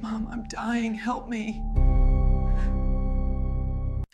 Mom, I'm dying. Help me.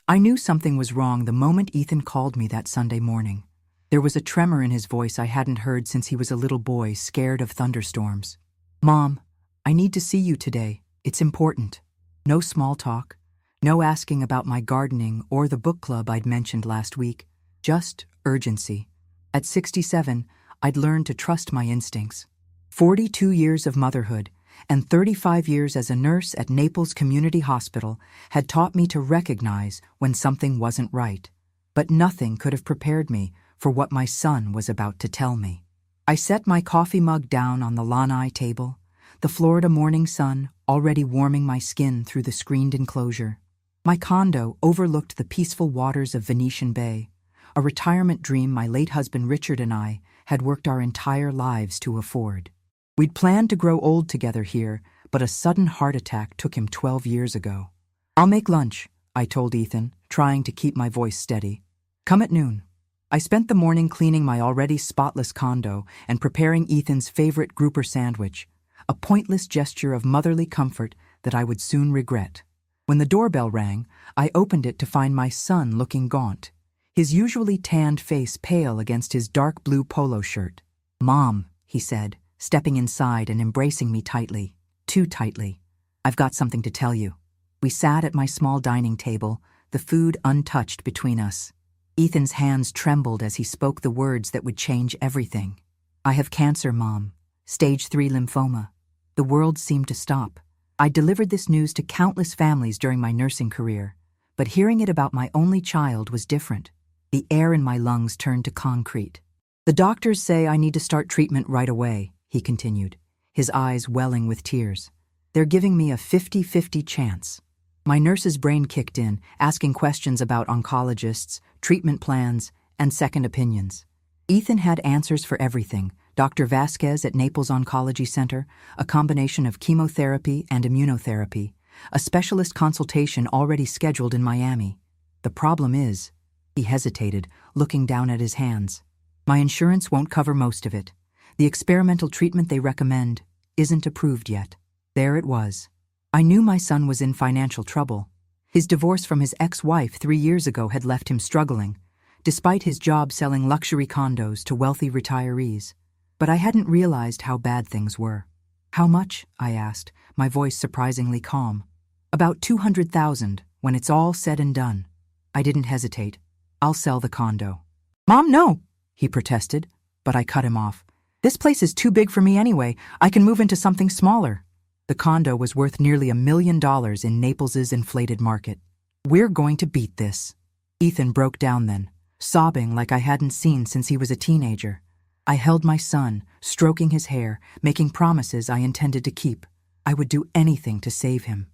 I knew something was wrong the moment Ethan called me that Sunday morning. There was a tremor in his voice I hadn't heard since he was a little boy scared of thunderstorms. "Mom, I need to see you today. It's important." No small talk. No asking about my gardening or the book club I'd mentioned last week. Just urgency. At 67, I'd learned to trust my instincts. 42 years of motherhood and 35 years as a nurse at Naples Community Hospital had taught me to recognize when something wasn't right. But nothing could have prepared me for what my son was about to tell me. I set my coffee mug down on the lanai table, the Florida morning sun already warming my skin through the screened enclosure. My condo overlooked the peaceful waters of Venetian Bay, a retirement dream my late husband Richard and I had worked our entire lives to afford. We'd planned to grow old together here, but a sudden heart attack took him 12 years ago. "I'll make lunch," I told Ethan, trying to keep my voice steady. "Come at noon." I spent the morning cleaning my already spotless condo and preparing Ethan's favorite grouper sandwich, a pointless gesture of motherly comfort that I would soon regret. When the doorbell rang, I opened it to find my son looking gaunt, his usually tanned face pale against his dark blue polo shirt. "Mom," he said, stepping inside and embracing me tightly, too tightly. "I've got something to tell you." We sat at my small dining table, the food untouched between us. Ethan's hands trembled as he spoke the words that would change everything. "I have cancer, Mom. Stage 3 lymphoma." The world seemed to stop. I delivered this news to countless families during my nursing career, but hearing it about my only child was different. The air in my lungs turned to concrete. "The doctors say I need to start treatment right away," he continued, his eyes welling with tears. "They're giving me a 50-50 chance." My nurse's brain kicked in, asking questions about oncologists, treatment plans, and second opinions. Ethan had answers for everything. Dr. Vasquez at Naples Oncology Center, a combination of chemotherapy and immunotherapy, a specialist consultation already scheduled in Miami. "The problem is," he hesitated, looking down at his hands, "my insurance won't cover most of it. The experimental treatment they recommend isn't approved yet." There it was. I knew my son was in financial trouble. His divorce from his ex-wife 3 years ago had left him struggling, despite his job selling luxury condos to wealthy retirees. But I hadn't realized how bad things were. "How much?" I asked, my voice surprisingly calm. "About 200,000 when it's all said and done." I didn't hesitate. "I'll sell the condo." "Mom, no," he protested, but I cut him off. "This place is too big for me anyway. I can move into something smaller." The condo was worth nearly $1 million in Naples's inflated market. "We're going to beat this." Ethan broke down then, sobbing like I hadn't seen since he was a teenager. I held my son, stroking his hair, making promises I intended to keep. I would do anything to save him.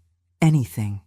Anything.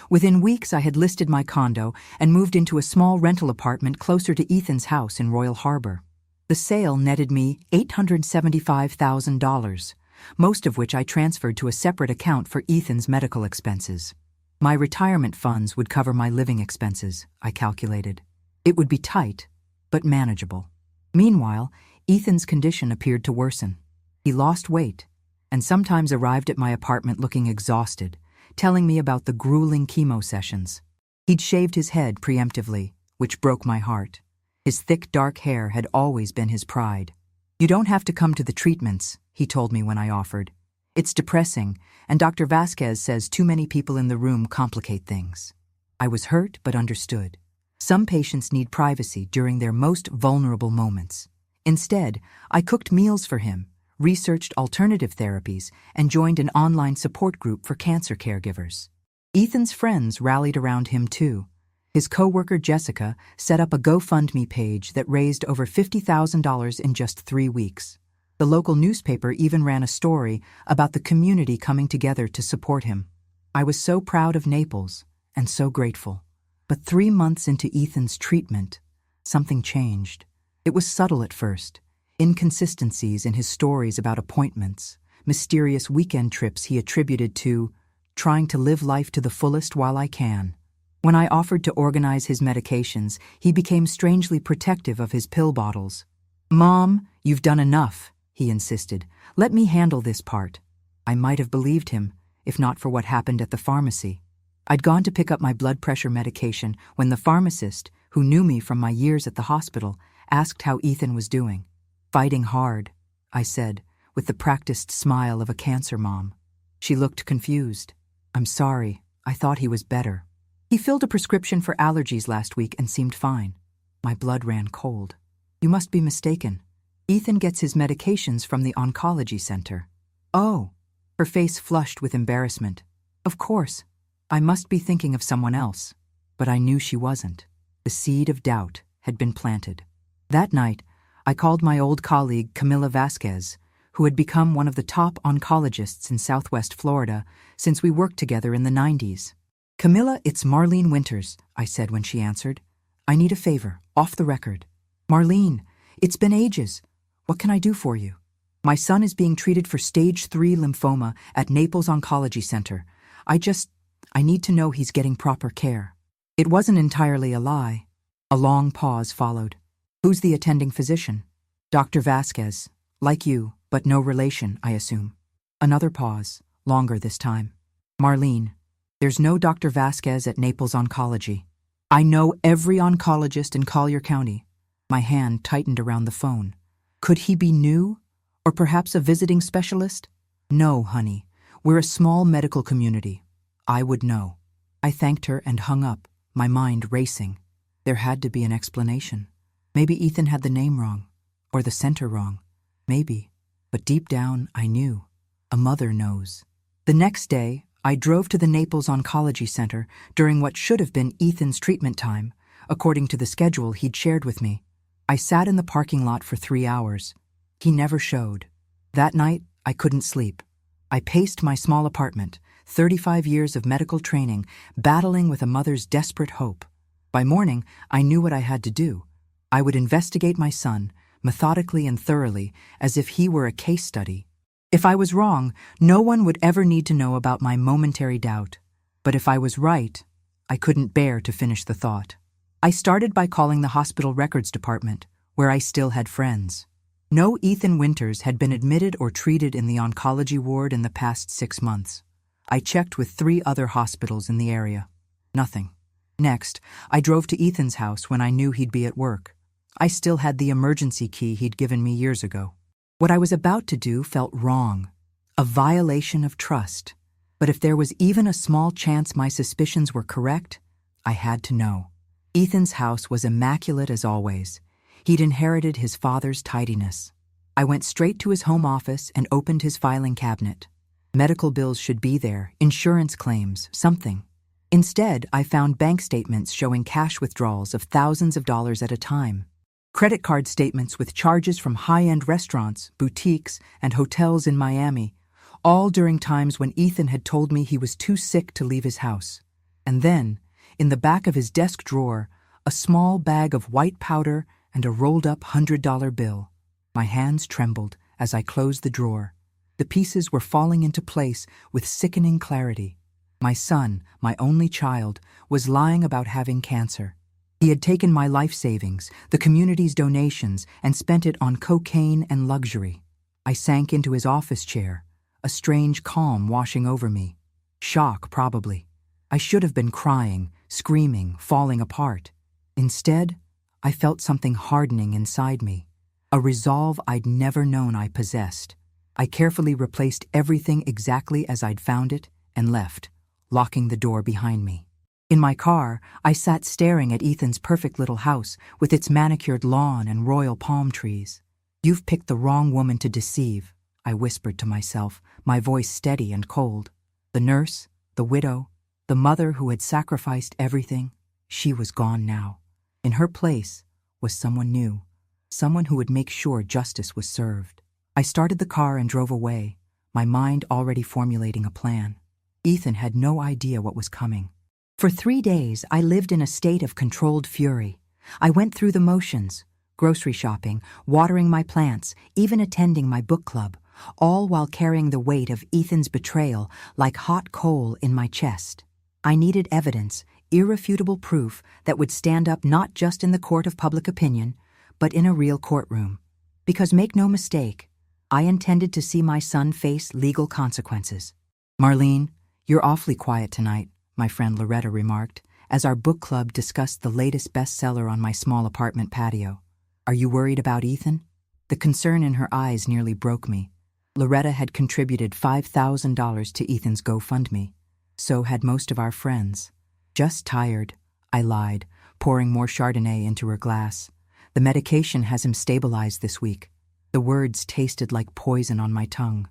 Within weeks, I had listed my condo and moved into a small rental apartment closer to Ethan's house in Royal Harbor. The sale netted me $875,000, most of which I transferred to a separate account for Ethan's medical expenses. My retirement funds would cover my living expenses, I calculated. It would be tight, but manageable. Meanwhile, Ethan's condition appeared to worsen. He lost weight, and sometimes arrived at my apartment looking exhausted, telling me about the grueling chemo sessions. He'd shaved his head preemptively, which broke my heart. His thick, dark hair had always been his pride. "You don't have to come to the treatments," he told me when I offered. "It's depressing, and Dr. Vasquez says too many people in the room complicate things." I was hurt but understood. Some patients need privacy during their most vulnerable moments. Instead, I cooked meals for him, researched alternative therapies, and joined an online support group for cancer caregivers. Ethan's friends rallied around him too. His coworker Jessica set up a GoFundMe page that raised over $50,000 in just 3 weeks. The local newspaper even ran a story about the community coming together to support him. I was so proud of Naples and so grateful. But 3 months into Ethan's treatment, something changed. It was subtle at first. Inconsistencies in his stories about appointments, mysterious weekend trips he attributed to trying to live life to the fullest while I can. When I offered to organize his medications, he became strangely protective of his pill bottles. "Mom, you've done enough," he insisted. "Let me handle this part." I might have believed him, if not for what happened at the pharmacy. I'd gone to pick up my blood pressure medication when the pharmacist, who knew me from my years at the hospital, asked how Ethan was doing. "Fighting hard," I said, with the practiced smile of a cancer mom. She looked confused. "I'm sorry, I thought he was better. He filled a prescription for allergies last week and seemed fine." My blood ran cold. "You must be mistaken. Ethan gets his medications from the oncology center." "Oh." Her face flushed with embarrassment. "Of course. I must be thinking of someone else." But I knew she wasn't. The seed of doubt had been planted. That night, I called my old colleague Camila Vasquez, who had become one of the top oncologists in Southwest Florida since we worked together in the 90s. "Camila, it's Marlene Winters," I said when she answered. "I need a favor, off the record." "Marlene, it's been ages. What can I do for you?" "My son is being treated for stage 3 lymphoma at Naples Oncology Center. I need to know he's getting proper care." It wasn't entirely a lie. A long pause followed. "Who's the attending physician?" "Dr. Vasquez. Like you, but no relation, I assume." Another pause, longer this time. "Marlene, there's no Dr. Vasquez at Naples Oncology. I know every oncologist in Collier County." My hand tightened around the phone. "Could he be new? Or perhaps a visiting specialist?" "No, honey. We're a small medical community. I would know." I thanked her and hung up, my mind racing. There had to be an explanation. Maybe Ethan had the name wrong, or the center wrong. Maybe. But deep down, I knew. A mother knows. The next day, I drove to the Naples Oncology Center during what should have been Ethan's treatment time, according to the schedule he'd shared with me. I sat in the parking lot for 3 hours. He never showed. That night, I couldn't sleep. I paced my small apartment, 35 years of medical training, battling with a mother's desperate hope. By morning, I knew what I had to do. I would investigate my son, methodically and thoroughly, as if he were a case study. If I was wrong, no one would ever need to know about my momentary doubt. But if I was right, I couldn't bear to finish the thought. I started by calling the hospital records department, where I still had friends. No Ethan Winters had been admitted or treated in the oncology ward in the past 6 months. I checked with 3 other hospitals in the area. Nothing. Next, I drove to Ethan's house when I knew he'd be at work. I still had the emergency key he'd given me years ago. What I was about to do felt wrong, a violation of trust. But if there was even a small chance my suspicions were correct, I had to know. Ethan's house was immaculate as always. He'd inherited his father's tidiness. I went straight to his home office and opened his filing cabinet. Medical bills should be there, insurance claims, something. Instead, I found bank statements showing cash withdrawals of thousands of dollars at a time. Credit card statements with charges from high-end restaurants, boutiques, and hotels in Miami, all during times when Ethan had told me he was too sick to leave his house. And then, in the back of his desk drawer, a small bag of white powder and a rolled-up $100 bill. My hands trembled as I closed the drawer. The pieces were falling into place with sickening clarity. My son, my only child, was lying about having cancer. He had taken my life savings, the community's donations, and spent it on cocaine and luxury. I sank into his office chair, a strange calm washing over me. Shock, probably. I should have been crying, screaming, falling apart. Instead, I felt something hardening inside me, a resolve I'd never known I possessed. I carefully replaced everything exactly as I'd found it and left, locking the door behind me. In my car, I sat staring at Ethan's perfect little house with its manicured lawn and royal palm trees. "You've picked the wrong woman to deceive," I whispered to myself, my voice steady and cold. The nurse, the widow, the mother who had sacrificed everything, she was gone now. In her place was someone new, someone who would make sure justice was served. I started the car and drove away, my mind already formulating a plan. Ethan had no idea what was coming. For 3 days, I lived in a state of controlled fury. I went through the motions, grocery shopping, watering my plants, even attending my book club, all while carrying the weight of Ethan's betrayal like hot coal in my chest. I needed evidence, irrefutable proof that would stand up not just in the court of public opinion, but in a real courtroom. Because make no mistake, I intended to see my son face legal consequences. Marlene, you're awfully quiet tonight, my friend Loretta remarked, as our book club discussed the latest bestseller on my small apartment patio. Are you worried about Ethan? The concern in her eyes nearly broke me. Loretta had contributed $5,000 to Ethan's GoFundMe. So had most of our friends. Just tired, I lied, pouring more Chardonnay into her glass. The medication has him stabilized this week. The words tasted like poison on my tongue.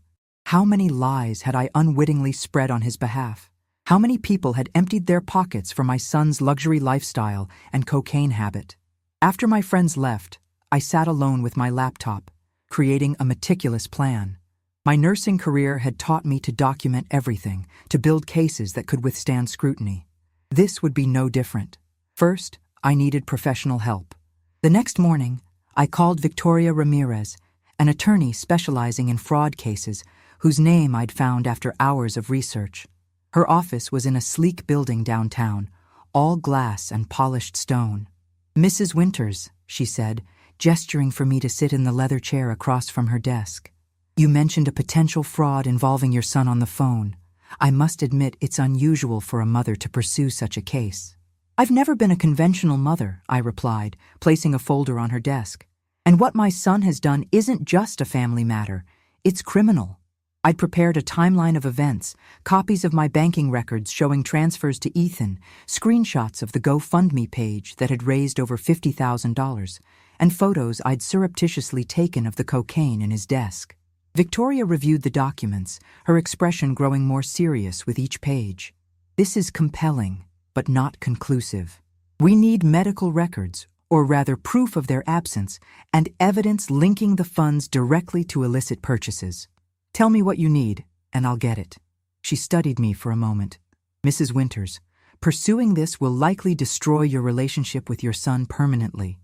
How many lies had I unwittingly spread on his behalf? How many people had emptied their pockets for my son's luxury lifestyle and cocaine habit? After my friends left, I sat alone with my laptop, creating a meticulous plan. My nursing career had taught me to document everything, to build cases that could withstand scrutiny. This would be no different. First, I needed professional help. The next morning, I called Victoria Ramirez, an attorney specializing in fraud cases, whose name I'd found after hours of research. Her office was in a sleek building downtown, all glass and polished stone. "Mrs. Winters," she said, gesturing for me to sit in the leather chair across from her desk. "You mentioned a potential fraud involving your son on the phone. I must admit it's unusual for a mother to pursue such a case." "I've never been a conventional mother," I replied, placing a folder on her desk. "And what my son has done isn't just a family matter, it's criminal." I'd prepared a timeline of events, copies of my banking records showing transfers to Ethan, screenshots of the GoFundMe page that had raised over $50,000, and photos I'd surreptitiously taken of the cocaine in his desk. Victoria reviewed the documents, her expression growing more serious with each page. "This is compelling, but not conclusive. We need medical records, or rather proof of their absence, and evidence linking the funds directly to illicit purchases. Tell me what you need, and I'll get it." She studied me for a moment. "Mrs. Winters, pursuing this will likely destroy your relationship with your son permanently.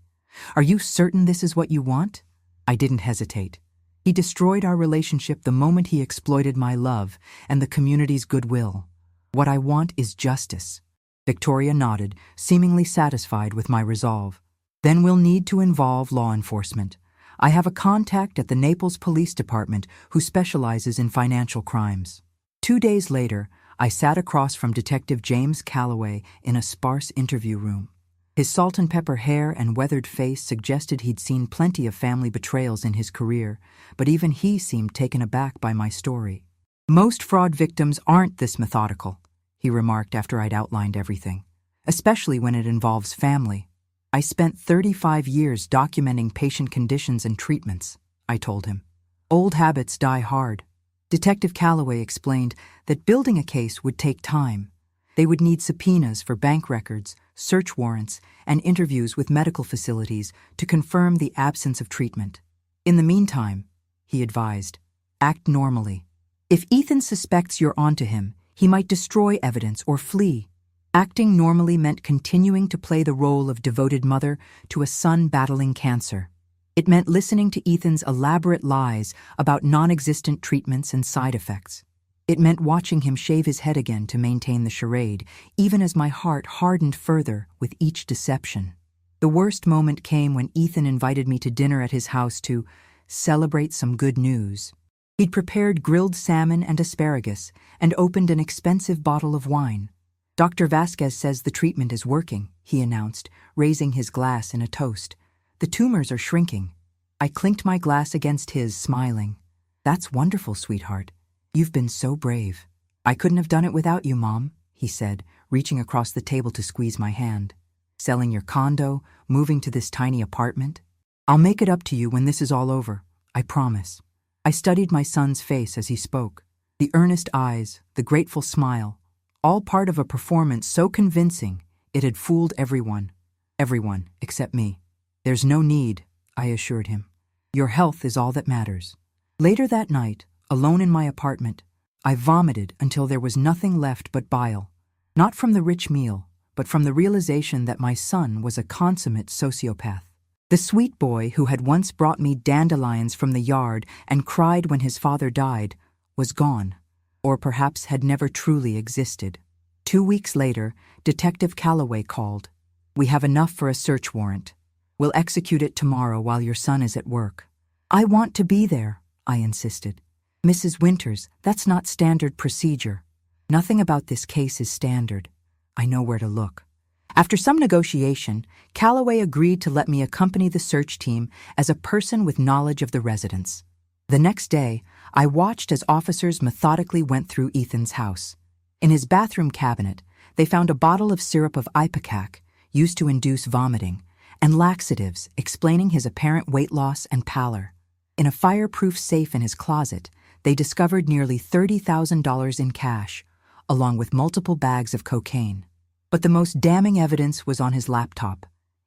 Are you certain this is what you want?" I didn't hesitate. He destroyed our relationship the moment he exploited my love and the community's goodwill. What I want is justice. Victoria nodded, seemingly satisfied with my resolve. "Then we'll need to involve law enforcement. I have a contact at the Naples Police Department who specializes in financial crimes." 2 days later, I sat across from Detective James Calloway in a sparse interview room. His salt-and-pepper hair and weathered face suggested he'd seen plenty of family betrayals in his career, but even he seemed taken aback by my story. "Most fraud victims aren't this methodical," he remarked after I'd outlined everything, "especially when it involves family." "I spent 35 years documenting patient conditions and treatments," I told him. "Old habits die hard." Detective Calloway explained that building a case would take time. They would need subpoenas for bank records, search warrants, and interviews with medical facilities to confirm the absence of treatment. "In the meantime," he advised, "act normally. If Ethan suspects you're onto him, he might destroy evidence or flee." Acting normally meant continuing to play the role of devoted mother to a son battling cancer. It meant listening to Ethan's elaborate lies about non-existent treatments and side effects. It meant watching him shave his head again to maintain the charade, even as my heart hardened further with each deception. The worst moment came when Ethan invited me to dinner at his house to celebrate some good news. He'd prepared grilled salmon and asparagus and opened an expensive bottle of wine. "Dr. Vasquez says the treatment is working," he announced, raising his glass in a toast. "The tumors are shrinking." I clinked my glass against his, smiling. "That's wonderful, sweetheart. You've been so brave." "I couldn't have done it without you, Mom," he said, reaching across the table to squeeze my hand. "Selling your condo, moving to this tiny apartment. I'll make it up to you when this is all over, I promise." I studied my son's face as he spoke. The earnest eyes, the grateful smile, all part of a performance so convincing it had fooled everyone. Everyone except me. "There's no need," I assured him. "Your health is all that matters." Later that night, alone in my apartment, I vomited until there was nothing left but bile. Not from the rich meal, but from the realization that my son was a consummate sociopath. The sweet boy who had once brought me dandelions from the yard and cried when his father died was gone, or perhaps had never truly existed. 2 weeks later, Detective Calloway called. "We have enough for a search warrant. We'll execute it tomorrow while your son is at work." "I want to be there," I insisted. Mrs. Winters, that's not standard procedure. Nothing about this case is standard. I know where to look. After some negotiation, Calloway agreed to let me accompany the search team as a person with knowledge of the residents. The next day, I watched as officers methodically went through Ethan's house. In his bathroom cabinet, they found a bottle of syrup of ipecac, used to induce vomiting, and laxatives explaining his apparent weight loss and pallor. In a fireproof safe in his closet, they discovered nearly $30,000 in cash, along with multiple bags of cocaine. But the most damning evidence was on his laptop.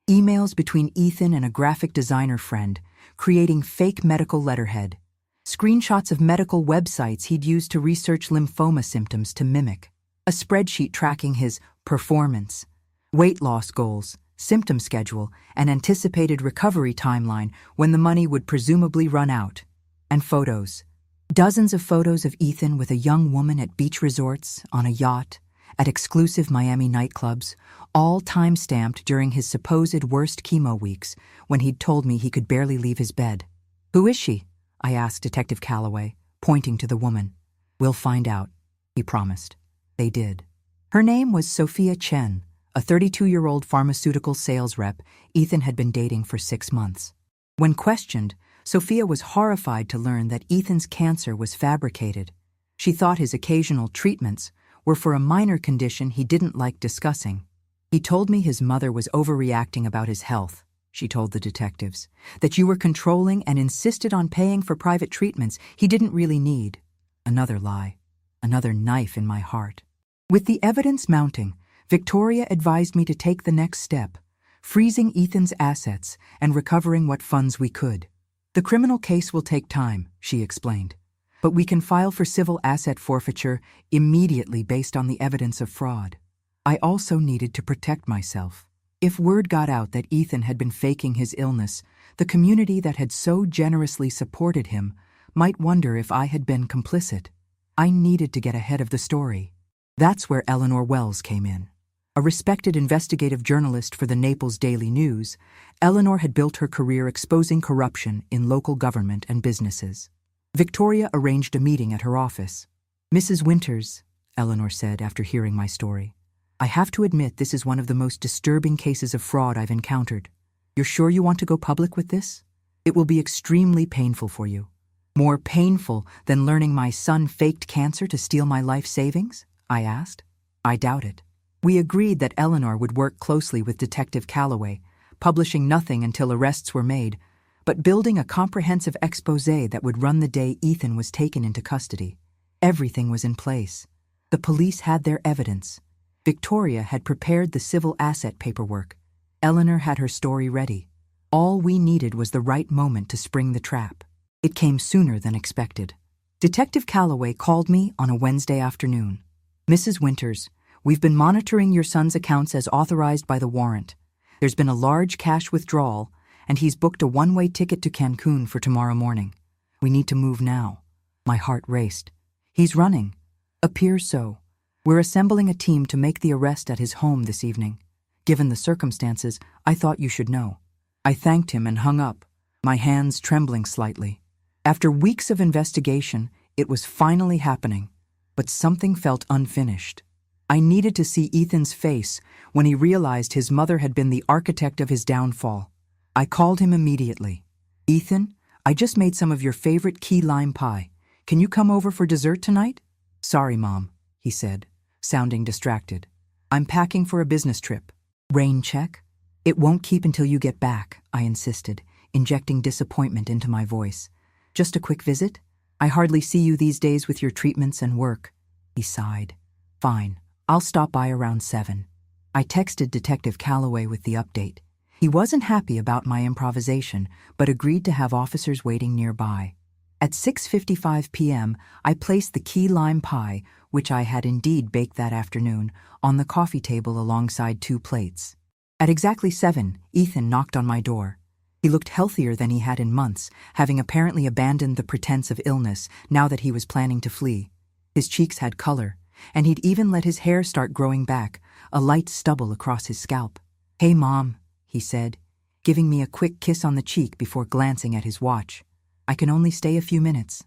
Emails between Ethan and a graphic designer friend, creating fake medical letterhead. Screenshots of medical websites he'd used to research lymphoma symptoms to mimic. A spreadsheet tracking his performance, weight loss goals, symptom schedule, and anticipated recovery timeline when the money would presumably run out. And photos. Dozens of photos of Ethan with a young woman at beach resorts, on a yacht, at exclusive Miami nightclubs, all time-stamped during his supposed worst chemo weeks when he'd told me he could barely leave his bed. "Who is she?" I asked Detective Calloway, pointing to the woman. "We'll find out," he promised. They did. Her name was Sophia Chen, a 32-year-old pharmaceutical sales rep Ethan had been dating for 6 months. When questioned, Sophia was horrified to learn that Ethan's cancer was fabricated. She thought his occasional treatments were for a minor condition he didn't like discussing. "He told me his mother was overreacting about his health," she told the detectives, "that you were controlling and insisted on paying for private treatments he didn't really need." Another lie. Another knife in my heart. With the evidence mounting, Victoria advised me to take the next step, freezing Ethan's assets and recovering what funds we could. "The criminal case will take time," she explained, "but we can file for civil asset forfeiture immediately based on the evidence of fraud." I also needed to protect myself. If word got out that Ethan had been faking his illness, the community that had so generously supported him might wonder if I had been complicit. I needed to get ahead of the story. That's where Eleanor Wells came in. A respected investigative journalist for the Naples Daily News, Eleanor had built her career exposing corruption in local government and businesses. Victoria arranged a meeting at her office. "Mrs. Winters," Eleanor said after hearing my story, "I have to admit this is one of the most disturbing cases of fraud I've encountered. You're sure you want to go public with this? It will be extremely painful for you." "More painful than learning my son faked cancer to steal my life savings?" I asked. "I doubt it." We agreed that Eleanor would work closely with Detective Calloway, publishing nothing until arrests were made, but building a comprehensive exposé that would run the day Ethan was taken into custody. Everything was in place. The police had their evidence. Victoria had prepared the civil asset paperwork. Eleanor had her story ready. All we needed was the right moment to spring the trap. It came sooner than expected. Detective Calloway called me on a Wednesday afternoon. "Mrs. Winters, we've been monitoring your son's accounts as authorized by the warrant. There's been a large cash withdrawal, and he's booked a one-way ticket to Cancun for tomorrow morning. We need to move now." My heart raced. "He's running." "Appears so. We're assembling a team to make the arrest at his home this evening. Given the circumstances, I thought you should know." I thanked him and hung up, my hands trembling slightly. After weeks of investigation, it was finally happening, but something felt unfinished. I needed to see Ethan's face when he realized his mother had been the architect of his downfall. I called him immediately. "Ethan, I just made some of your favorite key lime pie. Can you come over for dessert tonight?" "Sorry, Mom," he said, sounding distracted. "I'm packing for a business trip." "Rain check?" "It won't keep until you get back," I insisted, injecting disappointment into my voice. "Just a quick visit? I hardly see you these days with your treatments and work." He sighed. "Fine, I'll stop by around 7. I texted Detective Calloway with the update. He wasn't happy about my improvisation, but agreed to have officers waiting nearby. At 6:55 p.m., I placed the key lime pie, which I had indeed baked that afternoon, on the coffee table alongside 2 plates. At exactly 7, Ethan knocked on my door. He looked healthier than he had in months, having apparently abandoned the pretense of illness now that he was planning to flee. His cheeks had color, and he'd even let his hair start growing back, a light stubble across his scalp. "Hey, Mom," he said, giving me a quick kiss on the cheek before glancing at his watch. "I can only stay a few minutes."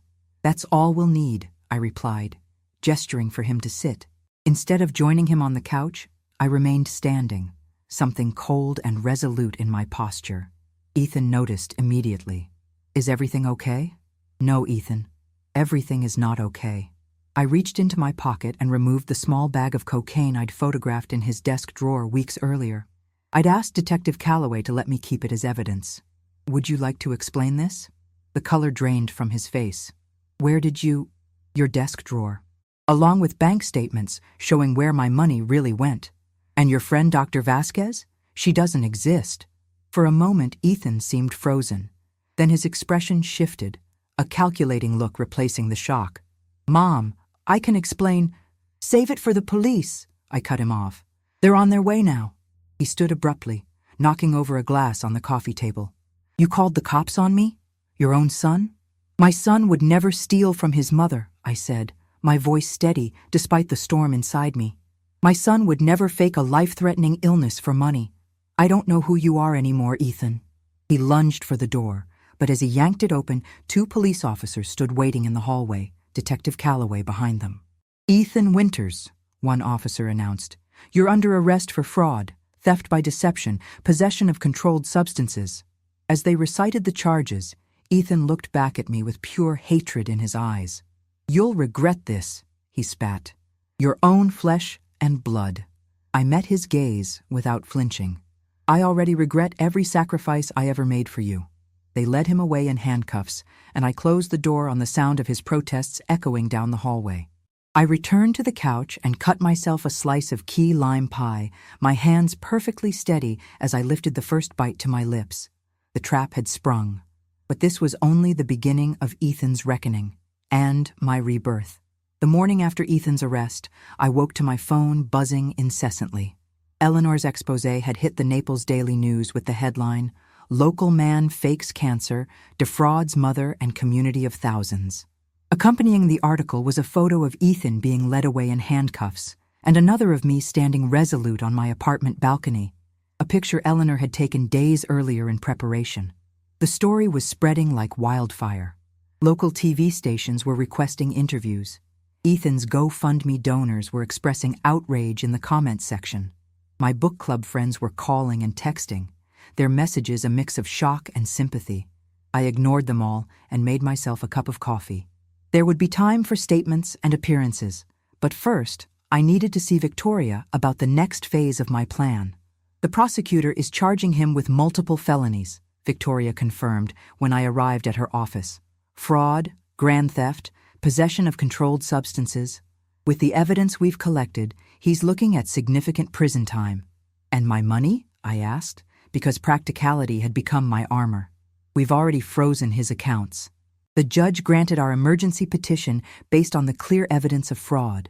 That's all we'll need, I replied, gesturing for him to sit. Instead of joining him on the couch, I remained standing, something cold and resolute in my posture. Ethan noticed immediately. Is everything okay? No, Ethan. Everything is not okay. I reached into my pocket and removed the small bag of cocaine I'd photographed in his desk drawer weeks earlier. I'd asked Detective Calloway to let me keep it as evidence. Would you like to explain this? The color drained from his face. Where did you... Your desk drawer. Along with bank statements showing where my money really went. And your friend Dr. Vasquez? She doesn't exist. For a moment, Ethan seemed frozen. Then his expression shifted, a calculating look replacing the shock. Mom, I can explain. Save it for the police, I cut him off. They're on their way now. He stood abruptly, knocking over a glass on the coffee table. You called the cops on me? Your own son? My son would never steal from his mother, I said, my voice steady despite the storm inside me. My son would never fake a life-threatening illness for money. I don't know who you are anymore, Ethan. He lunged for the door, but as he yanked it open, 2 police officers stood waiting in the hallway, Detective Calloway behind them. Ethan Winters, one officer announced. You're under arrest for fraud, theft by deception, possession of controlled substances. As they recited the charges, Ethan looked back at me with pure hatred in his eyes. You'll regret this, he spat. Your own flesh and blood. I met his gaze without flinching. I already regret every sacrifice I ever made for you. They led him away in handcuffs, and I closed the door on the sound of his protests echoing down the hallway. I returned to the couch and cut myself a slice of key lime pie, my hands perfectly steady as I lifted the first bite to my lips. The trap had sprung. But this was only the beginning of Ethan's reckoning, and my rebirth. The morning after Ethan's arrest, I woke to my phone buzzing incessantly. Eleanor's exposé had hit the Naples Daily News with the headline, Local Man Fakes Cancer, Defrauds Mother and Community of Thousands. Accompanying the article was a photo of Ethan being led away in handcuffs, and another of me standing resolute on my apartment balcony, a picture Eleanor had taken days earlier in preparation. The story was spreading like wildfire. Local TV stations were requesting interviews. Ethan's GoFundMe donors were expressing outrage in the comments section. My book club friends were calling and texting, their messages a mix of shock and sympathy. I ignored them all and made myself a cup of coffee. There would be time for statements and appearances, but first, I needed to see Victoria about the next phase of my plan. The prosecutor is charging him with multiple felonies, Victoria confirmed when I arrived at her office. Fraud, grand theft, possession of controlled substances. With the evidence we've collected, he's looking at significant prison time. And my money? I asked, because practicality had become my armor. We've already frozen his accounts. The judge granted our emergency petition based on the clear evidence of fraud.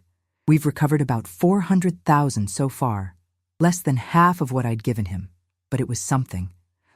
We've recovered about $400,000 so far, less than half of what I'd given him. But it was something.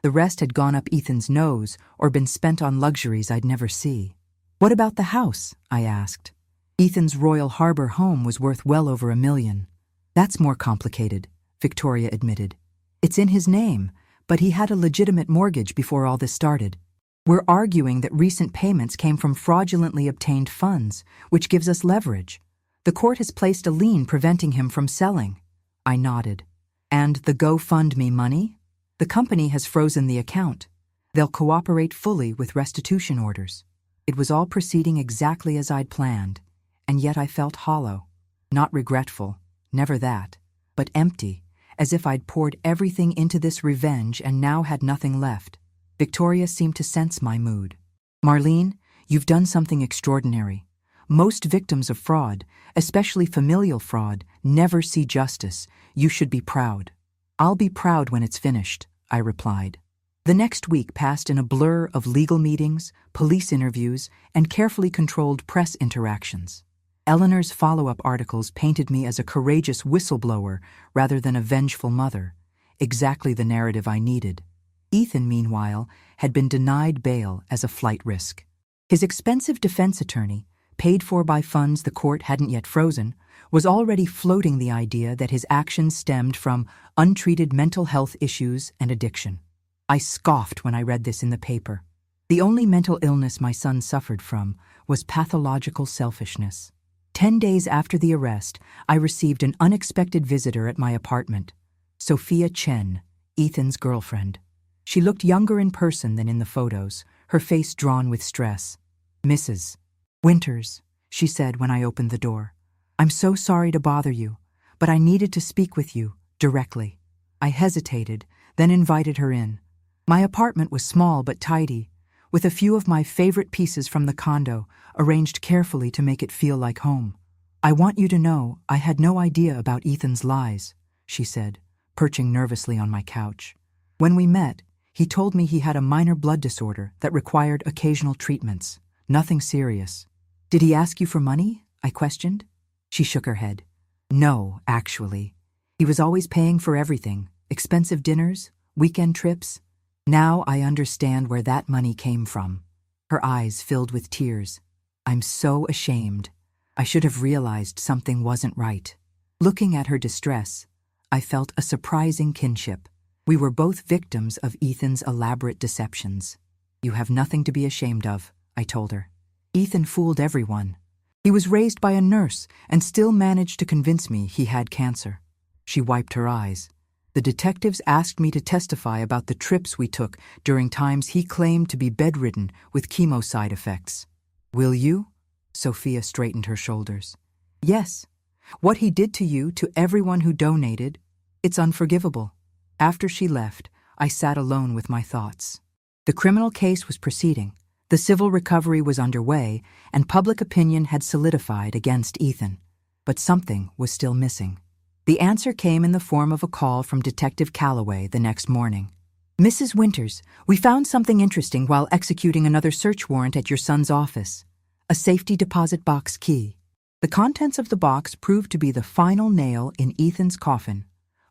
The rest had gone up Ethan's nose or been spent on luxuries I'd never see. What about the house? I asked. Ethan's Royal Harbor home was worth well over $1 million. That's more complicated, Victoria admitted. It's in his name, but he had a legitimate mortgage before all this started. We're arguing that recent payments came from fraudulently obtained funds, which gives us leverage. The court has placed a lien preventing him from selling. I nodded. And the GoFundMe money? The company has frozen the account. They'll cooperate fully with restitution orders. It was all proceeding exactly as I'd planned, and yet I felt hollow. Not regretful, never that, but empty, as if I'd poured everything into this revenge and now had nothing left. Victoria seemed to sense my mood. Marlene, you've done something extraordinary. Most victims of fraud, especially familial fraud, never see justice. You should be proud. I'll be proud when it's finished, I replied. The next week passed in a blur of legal meetings, police interviews, and carefully controlled press interactions. Eleanor's follow-up articles painted me as a courageous whistleblower rather than a vengeful mother, exactly the narrative I needed. Ethan, meanwhile, had been denied bail as a flight risk. His expensive defense attorney, paid for by funds the court hadn't yet frozen, was already floating the idea that his actions stemmed from untreated mental health issues and addiction. I scoffed when I read this in the paper. The only mental illness my son suffered from was pathological selfishness. 10 days after the arrest, I received an unexpected visitor at my apartment. Sophia Chen, Ethan's girlfriend. She looked younger in person than in the photos, her face drawn with stress. "Mrs. Winters," she said when I opened the door. "I'm so sorry to bother you, but I needed to speak with you directly." I hesitated, then invited her in. My apartment was small but tidy, with a few of my favorite pieces from the condo arranged carefully to make it feel like home. "I want you to know I had no idea about Ethan's lies," she said, perching nervously on my couch. "When we met, he told me he had a minor blood disorder that required occasional treatments, nothing serious." "Did he ask you for money?" I questioned. She shook her head. "No, actually. He was always paying for everything, expensive dinners, weekend trips. Now I understand where that money came from." Her eyes filled with tears. "I'm so ashamed. I should have realized something wasn't right." Looking at her distress, I felt a surprising kinship. We were both victims of Ethan's elaborate deceptions. "You have nothing to be ashamed of," I told her. "Ethan fooled everyone. He was raised by a nurse and still managed to convince me he had cancer." She wiped her eyes. "The detectives asked me to testify about the trips we took during times he claimed to be bedridden with chemo side effects." "Will you?" Sophia straightened her shoulders. "Yes. What he did to you, to everyone who donated, it's unforgivable." After she left, I sat alone with my thoughts. The criminal case was proceeding, the civil recovery was underway, and public opinion had solidified against Ethan. But something was still missing. The answer came in the form of a call from Detective Calloway the next morning. "Mrs. Winters, we found something interesting while executing another search warrant at your son's office. A safety deposit box key." The contents of the box proved to be the final nail in Ethan's coffin.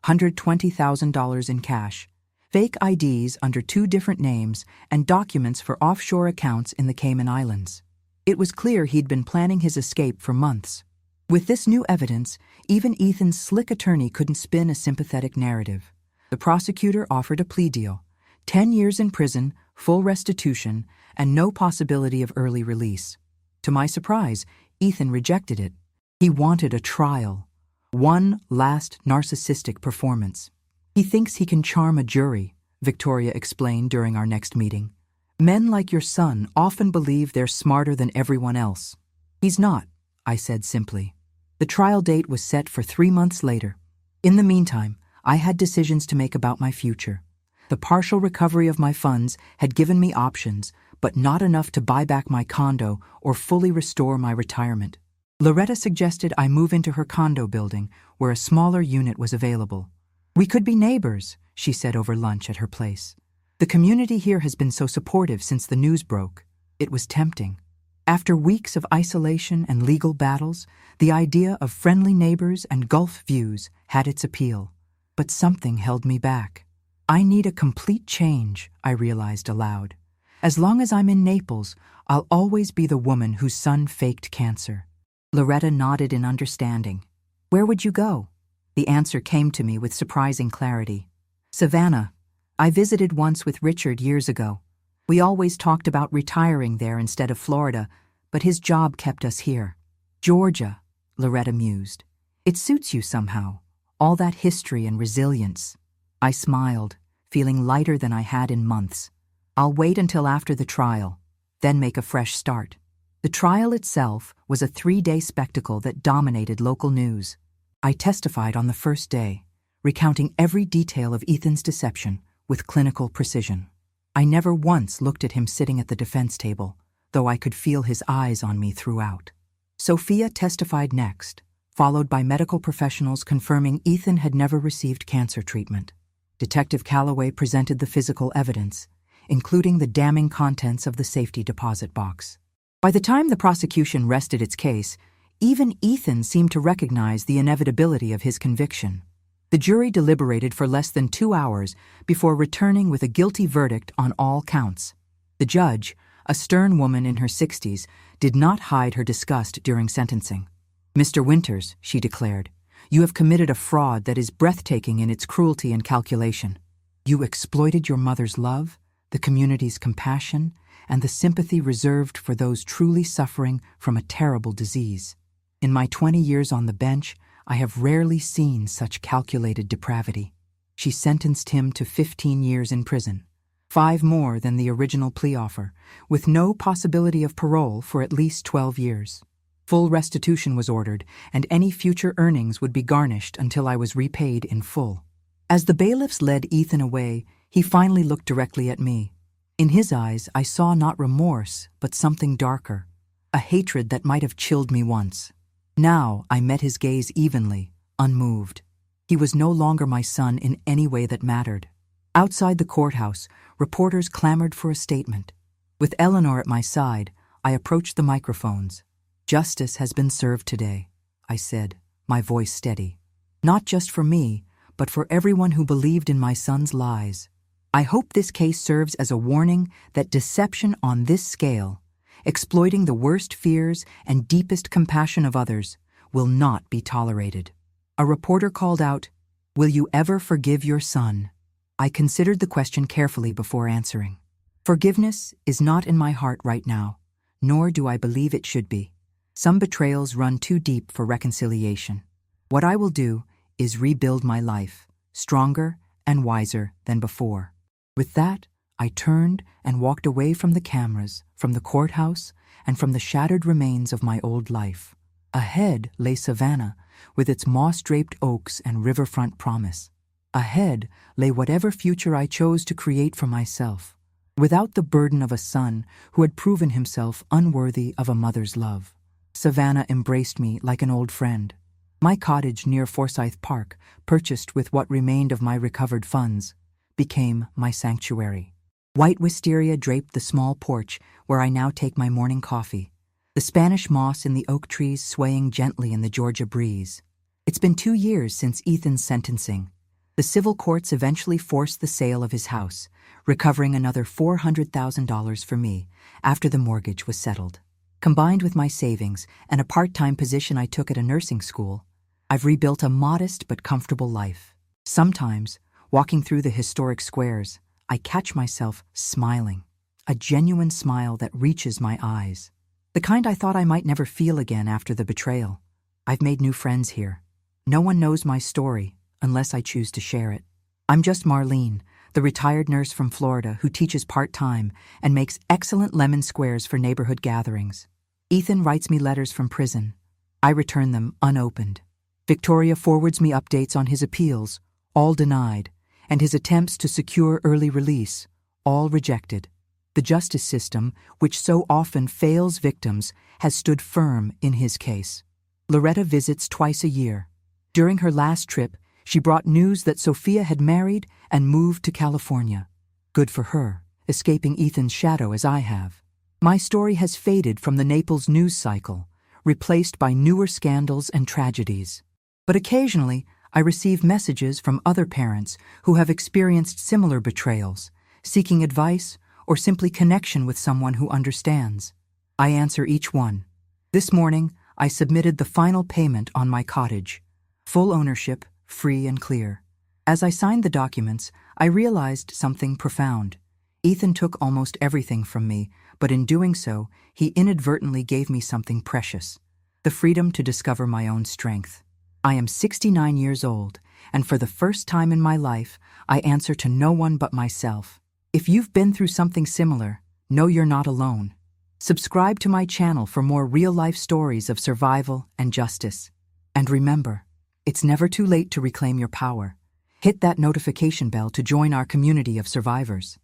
$120,000 in cash, fake IDs under 2 different names, and documents for offshore accounts in the Cayman Islands. It was clear he'd been planning his escape for months. With this new evidence, even Ethan's slick attorney couldn't spin a sympathetic narrative. The prosecutor offered a plea deal: 10 years in prison, full restitution, and no possibility of early release. To my surprise, Ethan rejected it. He wanted a trial. One last narcissistic performance. "He thinks he can charm a jury," Victoria explained during our next meeting. "Men like your son often believe they're smarter than everyone else." "He's not," I said simply. The trial date was set for 3 months later. In the meantime, I had decisions to make about my future. The partial recovery of my funds had given me options, but not enough to buy back my condo or fully restore my retirement. Loretta suggested I move into her condo building, where a smaller unit was available. "We could be neighbors," she said over lunch at her place. "The community here has been so supportive since the news broke." It was tempting. After weeks of isolation and legal battles, the idea of friendly neighbors and Gulf views had its appeal. But something held me back. "I need a complete change," I realized aloud. "As long as I'm in Naples, I'll always be the woman whose son faked cancer." Loretta nodded in understanding. "Where would you go?" The answer came to me with surprising clarity. "Savannah. I visited once with Richard years ago. We always talked about retiring there instead of Florida, but his job kept us here." "Georgia," Loretta mused. "It suits you somehow, all that history and resilience." I smiled, feeling lighter than I had in months. "I'll wait until after the trial, then make a fresh start." The trial itself was a 3-day spectacle that dominated local news. I testified on the first day, recounting every detail of Ethan's deception with clinical precision. I never once looked at him sitting at the defense table, though I could feel his eyes on me throughout. Sophia testified next, followed by medical professionals confirming Ethan had never received cancer treatment. Detective Calloway presented the physical evidence, including the damning contents of the safety deposit box. By the time the prosecution rested its case, even Ethan seemed to recognize the inevitability of his conviction. The jury deliberated for less than 2 hours before returning with a guilty verdict on all counts. The judge, a stern woman in her 60s, did not hide her disgust during sentencing. "Mr. Winters," she declared, "you have committed a fraud that is breathtaking in its cruelty and calculation. You exploited your mother's love, the community's compassion, and the sympathy reserved for those truly suffering from a terrible disease. In my 20 years on the bench, I have rarely seen such calculated depravity. She sentenced him to 15 years in prison, 5 more than the original plea offer, with no possibility of parole for at least 12 years. Full restitution was ordered, and any future earnings would be garnished until I was repaid in full. As the bailiffs led Ethan away, he finally looked directly at me. In his eyes, I saw not remorse, but something darker, a hatred that might have chilled me once. Now I met his gaze evenly, unmoved. He was no longer my son in any way that mattered. Outside the courthouse, reporters clamored for a statement. With Eleanor at my side, I approached the microphones. "Justice has been served today," I said, my voice steady. "Not just for me, but for everyone who believed in my son's lies. I hope this case serves as a warning that deception on this scale, exploiting the worst fears and deepest compassion of others, will not be tolerated." A reporter called out, "Will you ever forgive your son?" I considered the question carefully before answering. Forgiveness is not in my heart right now, nor do I believe it should be. Some betrayals run too deep for reconciliation. What I will do is rebuild my life, stronger and wiser than before. With that, I turned and walked away from the cameras, from the courthouse, and from the shattered remains of my old life. Ahead lay Savannah, with its moss-draped oaks and riverfront promise. Ahead lay whatever future I chose to create for myself, without the burden of a son who had proven himself unworthy of a mother's love. Savannah embraced me like an old friend. My cottage near Forsyth Park, purchased with what remained of my recovered funds, became my sanctuary. White wisteria draped the small porch where I now take my morning coffee, the Spanish moss in the oak trees swaying gently in the Georgia breeze. It's been 2 years since Ethan's sentencing. The civil courts eventually forced the sale of his house, recovering another $400,000 for me after the mortgage was settled. Combined with my savings and a part-time position I took at a nursing school, I've rebuilt a modest but comfortable life. Sometimes, walking through the historic squares, I catch myself smiling, a genuine smile that reaches my eyes. The kind I thought I might never feel again after the betrayal. I've made new friends here. No one knows my story unless I choose to share it. I'm just Marlene, the retired nurse from Florida who teaches part-time and makes excellent lemon squares for neighborhood gatherings. Ethan writes me letters from prison. I return them unopened. Victoria forwards me updates on his appeals, all denied, and his attempts to secure early release, all rejected. The justice system, which so often fails victims, has stood firm in his case. Loretta visits twice a year. During her last trip, she brought news that Sophia had married and moved to California. Good for her, escaping Ethan's shadow as I have. My story has faded from the Naples news cycle, replaced by newer scandals and tragedies. But occasionally, I receive messages from other parents who have experienced similar betrayals, seeking advice or simply connection with someone who understands. I answer each one. This morning, I submitted the final payment on my cottage. Full ownership, free and clear. As I signed the documents, I realized something profound. Ethan took almost everything from me, but in doing so, he inadvertently gave me something precious: the freedom to discover my own strength. I am 69 years old, and for the first time in my life, I answer to no one but myself. If you've been through something similar, know you're not alone. Subscribe to my channel for more real-life stories of survival and justice. And remember, it's never too late to reclaim your power. Hit that notification bell to join our community of survivors.